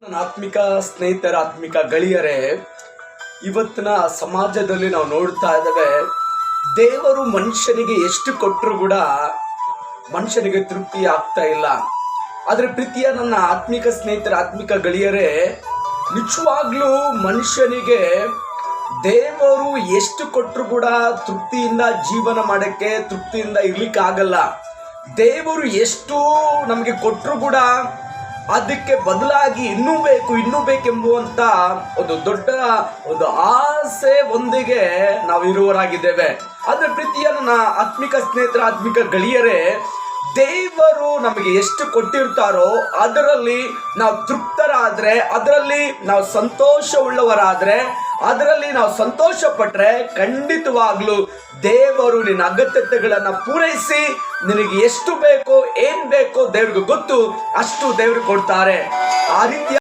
ನನ್ನ ಆತ್ಮಿಕ ಸ್ನೇಹಿತರ ಆತ್ಮಿಕ ಗೆಳೆಯರೇ, ಇವತ್ತಿನ ಸಮಾಜದಲ್ಲಿ ನಾವು ನೋಡ್ತಾ ಇದ್ದೇವೆ, ದೇವರು ಮನುಷ್ಯನಿಗೆ ಎಷ್ಟು ಕೊಟ್ಟರು ಕೂಡ ಮನುಷ್ಯನಿಗೆ ತೃಪ್ತಿ ಆಗ್ತಾ ಇಲ್ಲ. ಆದರೆ ಪ್ರೀತಿಯ ನನ್ನ ಆತ್ಮಿಕ ಸ್ನೇಹಿತರ ಆತ್ಮಿಕ ಗೆಳೆಯರೇ, ನಿಜವಾಗ್ಲೂ ಮನುಷ್ಯನಿಗೆ ದೇವರು ಎಷ್ಟು ಕೊಟ್ಟರು ಕೂಡ ತೃಪ್ತಿಯಿಂದ ಜೀವನ ಮಾಡೋಕ್ಕೆ, ತೃಪ್ತಿಯಿಂದ ಇರ್ಲಿಕ್ಕೆ ಆಗಲ್ಲ. ದೇವರು ಎಷ್ಟು ನಮಗೆ ಕೊಟ್ಟರು ಕೂಡ ಅದಕ್ಕೆ ಬದಲಾಗಿ ಇನ್ನೂ ಬೇಕೆಂಬುವಂತ ಒಂದು ದೊಡ್ಡ ಆಸೆ ಒಂದಿಗೆ ನಾವು ಇರುವವರಾಗಿದ್ದೇವೆ. ಆದರೆ ಪ್ರೀತಿಯ ನನ್ನ ಆತ್ಮಿಕ ಸ್ನೇಹಿತರ ಆತ್ಮಿಕ ಗೆಳೆಯರೇ, ದೇವರು ನಮಗೆ ಎಷ್ಟು ಕೊಟ್ಟಿರ್ತಾರೋ ಅದರಲ್ಲಿ ನಾವು ತೃಪ್ತರಾದರೆ, ಅದರಲ್ಲಿ ನಾವು ಸಂತೋಷವುಳ್ಳವರಾದರೆ, ಅದರಲ್ಲಿ ನಾವು ಸಂತೋಷ ಪಟ್ಟರೆ, ಖಂಡಿತವಾಗ್ಲೂ ದೇವರು ನಿನ್ನ ಅಗತ್ಯತೆಗಳನ್ನು ಪೂರೈಸಿ ನಿನಗೆ ಎಷ್ಟು ಬೇಕೋ ಏನ್ ಬೇಕೋ ದೇವ್ರಿಗೆ ಗೊತ್ತು, ಅಷ್ಟು ದೇವರು ಕೊಡ್ತಾರೆ. ಆ ರೀತಿಯ